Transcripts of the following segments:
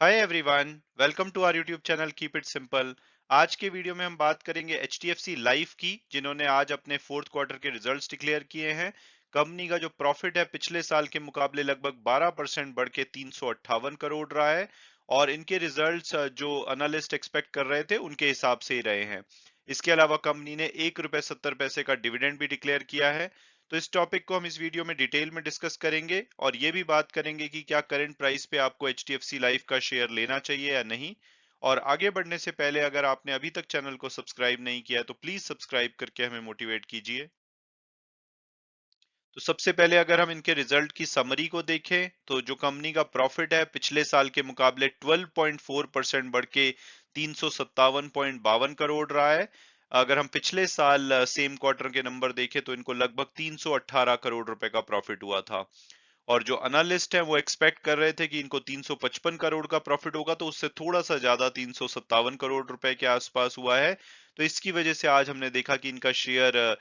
Hi everyone, welcome to our YouTube channel Keep It Simple. आज के video में हम बात करेंगे एचडीएफसी लाइफ की, जिन्होंने आज अपने फोर्थ क्वार्टर के रिजल्ट्स डिक्लेयर किए हैं। कंपनी का जो प्रॉफिट है पिछले साल के मुकाबले लगभग 12% बढ़ के 358 करोड़ रहा है। और इनके रिजल्ट्स जो एनालिस्ट एक्सपेक्ट कर रहे थे उनके हिसाब से ही रहे हैं। इसके अलावा कंपनी ने 1 रुपए 70 पैसे का डिविडेंड भी डिक्लेयर किया है। तो इस टॉपिक को हम इस वीडियो में डिटेल में डिस्कस करेंगे और ये भी बात करेंगे कि क्या करंट प्राइस पे आपको एचडीएफसी लाइफ का शेयर लेना चाहिए या नहीं। और आगे बढ़ने से पहले अगर आपने अभी तक चैनल को सब्सक्राइब नहीं किया तो प्लीज सब्सक्राइब करके हमें मोटिवेट कीजिए। तो सबसे पहले अगर हम इनके रिजल्ट की समरी को देखें तो जो कंपनी का प्रॉफिट है पिछले साल के मुकाबले 12.4% बढ़ के 357.52 करोड़ रहा है। अगर हम पिछले साल सेम क्वार्टर के नंबर देखें तो इनको लगभग 318 करोड़ रुपए का प्रॉफिट हुआ था। और जो एनालिस्ट हैं वो एक्सपेक्ट कर रहे थे कि इनको 355 करोड़ का प्रॉफिट होगा, तो उससे थोड़ा सा ज्यादा 357 करोड़ रुपए के आसपास हुआ है। तो इसकी वजह से आज हमने देखा कि इनका शेयर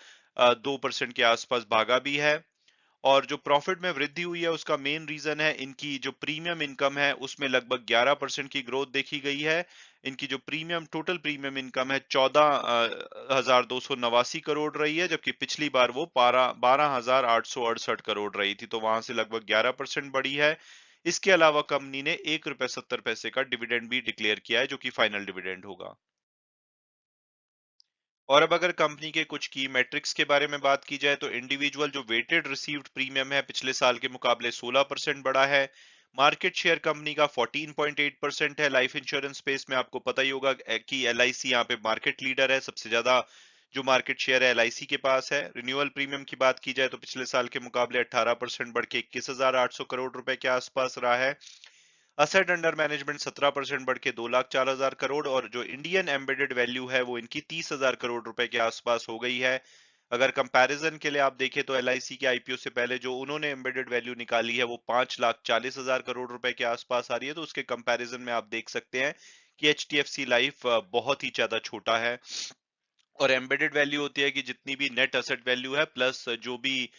2% के आसपास भागा भी है। और जो प्रॉफिट में वृद्धि हुई है उसका मेन रीजन है इनकी जो प्रीमियम इनकम है, उसमें लगभग 11% की ग्रोथ देखी गई है। इनकी जो प्रीमियम टोटल प्रीमियम इनकम है 14,289 करोड़ रही है, जबकि पिछली बार वो 12,868 करोड़ रही थी, तो वहां से लगभग 11% बढ़ी है। इसके अलावा कंपनी ने 1 रुपए 70 पैसे का डिविडेंड भी डिक्लेयर किया है, जो कि फाइनल डिविडेंड होगा। और अब अगर कंपनी के कुछ की मैट्रिक्स के बारे में बात की जाए तो इंडिविजुअल जो वेटेड रिसीव्ड प्रीमियम है पिछले साल के मुकाबले 16% बढ़ा है। मार्केट शेयर कंपनी का 14.8% है। लाइफ इंश्योरेंस स्पेस में आपको पता ही होगा कि एलआईसी यहाँ पे मार्केट लीडर है, सबसे ज्यादा जो मार्केट शेयर है एलआईसी के पास है। रिन्यूअल प्रीमियम की बात की जाए तो पिछले साल के मुकाबले 18% बढ़ के 21,800 करोड़ रुपए के आसपास रहा है। असेट अंडर मैनेजमेंट 17% बढ़ के 2,04,000 करोड़, और जो इंडियन एम्बेडेड वैल्यू है वो इनकी 30,000 करोड़ रुपए के आसपास हो गई है। अगर कंपैरिजन के लिए आप देखें तो एलआईसी के आईपीओ से पहले जो उन्होंने एम्बेडेड वैल्यू निकाली है वो 5,40,000 करोड़ रुपए के आसपास आ रही है। तो उसके कंपैरिजन में आप देख सकते हैं कि एचडीएफसी लाइफ बहुत ही ज्यादा छोटा है। और एम्बेडेड वैल्यू होती है कि जितनी भी नेट असेट वैल्यू है प्लस जो भी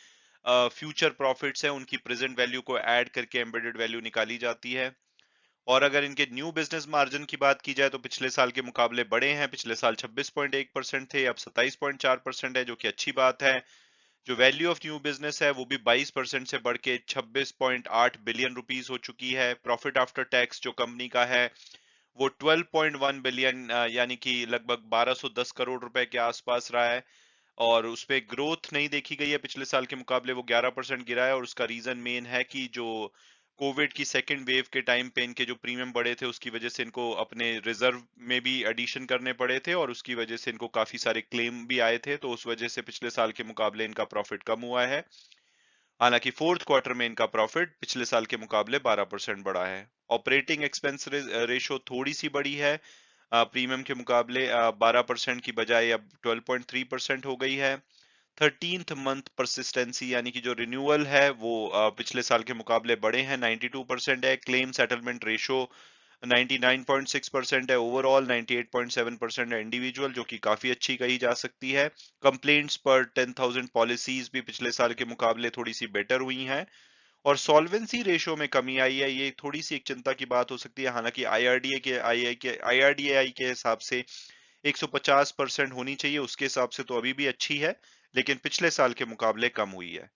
फ्यूचर प्रॉफिट्स है उनकी प्रेजेंट वैल्यू को ऐड करके एम्बेडेड वैल्यू निकाली जाती है। और अगर इनके न्यू बिजनेस मार्जिन की बात की जाए तो पिछले साल के मुकाबले बड़े हैं। पिछले साल 26.1% थे, अब 27.4% है, जो कि अच्छी बात है। जो वैल्यू ऑफ न्यू बिजनेस है वो भी 22% से बढ़ के 26.8 बिलियन रुपीस हो चुकी है। प्रॉफिट आफ्टर टैक्स जो कंपनी का है वो 12.1 बिलियन यानी कि लगभग 1210 करोड़ रुपए के आसपास रहा है। और उस पे ग्रोथ नहीं देखी गई है, पिछले साल के मुकाबले वो 11% गिरा है। और उसका रीजन मेन है कि जो कोविड की सेकेंड वेव के टाइम पे इनके जो प्रीमियम बढ़े थे उसकी वजह से इनको अपने रिजर्व में भी एडिशन करने पड़े थे, और उसकी वजह से इनको काफी सारे क्लेम भी आए थे, तो उस वजह से पिछले साल के मुकाबले इनका प्रॉफिट कम हुआ है। हालांकि फोर्थ क्वार्टर में इनका प्रॉफिट पिछले साल के मुकाबले 12% बढ़ा है। ऑपरेटिंग एक्सपेंस रेशो थोड़ी सी बढ़ी है, प्रीमियम के मुकाबले 12% की बजाय अब 12.3% हो गई है। 13th मंथ परसिस्टेंसी यानी कि जो रिन्यूअल है वो पिछले साल के मुकाबले बढ़े हैं, 92% है। क्लेम सेटलमेंट रेशो 99.6% है। ओवरऑल 98.7% है इंडिविजुअल, जो कि काफी अच्छी कही जा सकती है। कंप्लेंट्स पर 10,000 पॉलिसीज भी पिछले साल के मुकाबले थोड़ी सी बेटर हुई हैं। और सॉल्वेंसी रेशो में कमी आई है, ये थोड़ी सी एक चिंता की बात हो सकती है। हालांकि आईआरडीए के हिसाब से 150% होनी चाहिए, उसके हिसाब से तो अभी भी अच्छी है, लेकिन पिछले साल के मुकाबले कम हुई है।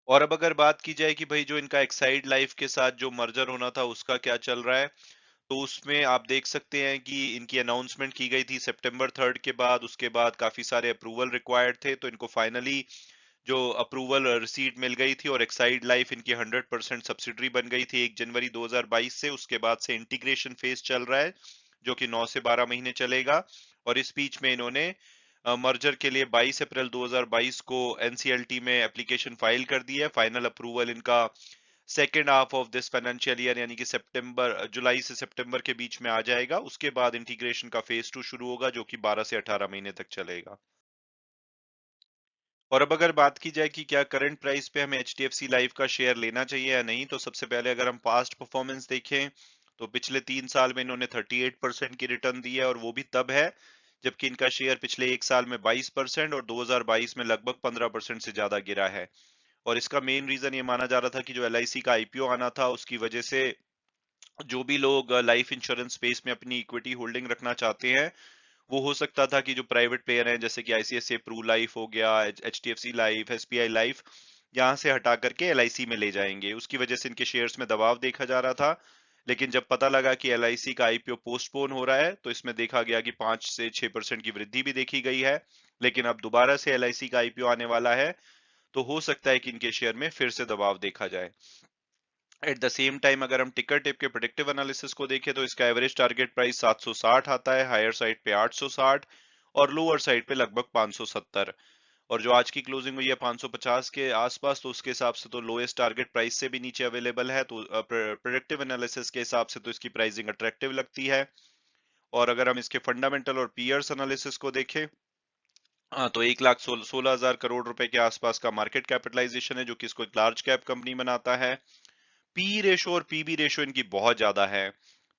और अब अगर बात की जाए कि भाई जो इनका एक्साइड लाइफ के साथ जो मर्जर होना था उसका क्या चल रहा है, तो उसमें आप देख सकते हैं कि इनकी अनाउंसमेंट की गई थी सितंबर 3 के बाद। उसके बाद काफी सारे अप्रूवल रिक्वायर्ड थे, तो इनको फाइनली जो अप्रूवल रिसीट मिल गई थी, और एक्साइड लाइफ इनकी 100% सब्सिडरी बन गई थी 1 जनवरी 2022 से। उसके बाद से इंटीग्रेशन फेज चल रहा है जो कि 9 से 12 महीने चलेगा। और इस बीच में इन्होंने मर्जर के लिए 22 अप्रैल 2022 को एनसीएलटी में एप्लीकेशन फाइल कर दी है। फाइनल अप्रूवल इनका second half of this financial year यानी कि सितंबर जुलाई से सितंबर के बीच में आ जाएगा। उसके बाद इंटीग्रेशन का फेज 2 शुरू होगा जो कि 12 से 18 महीने तक चलेगा। और अब अगर बात की जाए कि क्या करंट प्राइस पे हमें एचडीएफसी लाइफ का शेयर लेना चाहिए या नहीं, तो सबसे पहले अगर हम पास्ट परफॉर्मेंस देखें तो पिछले 3 साल में इन्होंने 38% की रिटर्न दी है, और वो भी तब है जबकि इनका शेयर पिछले एक साल में 22% और 2022 में लगभग 15% से ज्यादा गिरा है। और इसका मेन रीजन ये माना जा रहा था कि जो एलआईसी का आईपीओ आना था उसकी वजह से जो भी लोग लाइफ इंश्योरेंस स्पेस में अपनी इक्विटी होल्डिंग रखना चाहते हैं, वो हो सकता था कि जो प्राइवेट प्लेयर हैं जैसे कि आईसीआईसीआई प्रू लाइफ हो गया, एचडीएफसी लाइफ, एसबीआई लाइफ, यहाँ से हटा करके एलआईसी में ले जाएंगे। उसकी वजह से इनके शेयर्स में दबाव देखा जा रहा था। लेकिन जब पता लगा कि एलआईसी का आईपीओ पोस्टपोन हो रहा है, तो इसमें देखा गया कि 5 से 6% की वृद्धि भी देखी गई है। लेकिन अब दोबारा से एलआईसी का आईपीओ आने वाला है, तो हो सकता है कि इनके शेयर में फिर से दबाव देखा जाए। एट द सेम टाइम अगर हम टिकर टिप के प्रेडिक्टिव एनालिसिस को देखें, तो इसका एवरेज टारगेट प्राइस 760 आता है, हायर साइड पे 860 और लोअर साइड पे लगभग 570। और जो आज की क्लोजिंग हुई है 550 के आसपास, तो उसके हिसाब से तो लोएस्ट टारगेट प्राइस से भी नीचे अवेलेबल है। तो प्रेडिक्टिव एनालिसिस के हिसाब से तो इसकी प्राइसिंग अट्रैक्टिव लगती है। और अगर हम इसके फंडामेंटल और पीयर्स एनालिसिस को देखें, तो 1,16,16,000 करोड़ रुपए के आसपास का मार्केट कैपिटलाइजेशन है, जो कि इसको एक लार्ज कैप कंपनी बनाता है। पी रेशो और पीबी रेशो इनकी बहुत ज्यादा है,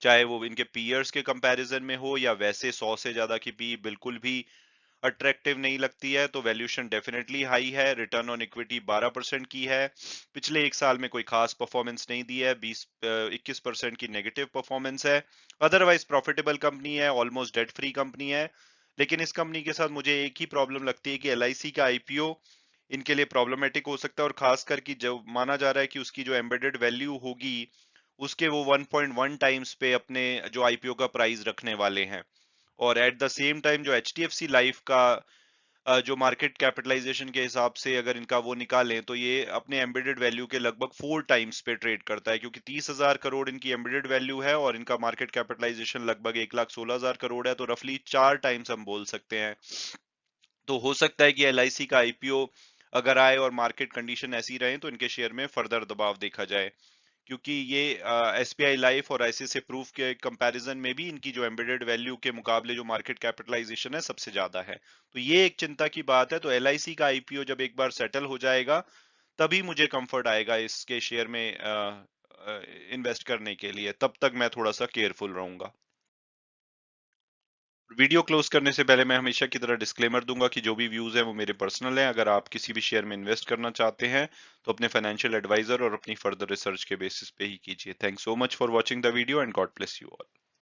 चाहे वो इनके पीयर्स के कंपैरिजन में हो या वैसे 100 से ज्यादा की पी बिल्कुल भी अट्रैक्टिव नहीं लगती है। तो वैल्यूएशन डेफिनेटली हाई है। रिटर्न ऑन इक्विटी 12% की है। पिछले एक साल में कोई खास परफॉर्मेंस नहीं दी है, 21% की नेगेटिव परफॉर्मेंस है। अदरवाइज प्रॉफिटेबल कंपनी है, ऑलमोस्ट डेट फ्री कंपनी है। लेकिन इस कंपनी के साथ मुझे एक ही प्रॉब्लम लगती है कि एलआईसी का आईपीओ इनके लिए प्रॉब्लमेटिक हो सकता है। और खासकर कि जो माना जा रहा है कि उसकी जो एम्बेडेड वैल्यू होगी, उसके वो 1.1 टाइम्स पे अपने जो आईपीओ का प्राइस रखने वाले हैं। और एट द सेम टाइम जो एचडीएफसी लाइफ का जो मार्केट कैपिटलाइजेशन के हिसाब से अगर इनका वो निकालें, तो ये अपने एम्बेडेड वैल्यू के लगभग 4 टाइम्स पे ट्रेड करता है, क्योंकि 30,000 करोड़ इनकी एम्बेडेड वैल्यू है और इनका मार्केट कैपिटलाइजेशन लगभग 1,16,000 करोड़ है। तो रफली 4 टाइम्स हम बोल सकते हैं। तो हो सकता है कि एलआईसी का आईपीओ अगर आए और मार्केट कंडीशन ऐसी रहे, तो इनके शेयर में फर्दर दबाव देखा जाए। क्योंकि ये एसबीआई लाइफ और आईसीआईसीआई प्रूफ के कंपैरिजन में भी इनकी जो एम्बेडेड वैल्यू के मुकाबले जो मार्केट कैपिटलाइजेशन है सबसे ज्यादा है। तो ये एक चिंता की बात है। तो एलआईसी का आईपीओ जब एक बार सेटल हो जाएगा, तभी मुझे कंफर्ट आएगा इसके शेयर में इन्वेस्ट करने के लिए। तब तक मैं थोड़ा सा केयरफुल रहूंगा। वीडियो क्लोज करने से पहले मैं हमेशा की तरह डिस्क्लेमर दूंगा कि जो भी व्यूज हैं वो मेरे पर्सनल हैं। अगर आप किसी भी शेयर में इन्वेस्ट करना चाहते हैं, तो अपने फाइनेंशियल एडवाइजर और अपनी फर्दर रिसर्च के बेसिस पे ही कीजिए। Thanks so much for watching the video and God bless you all.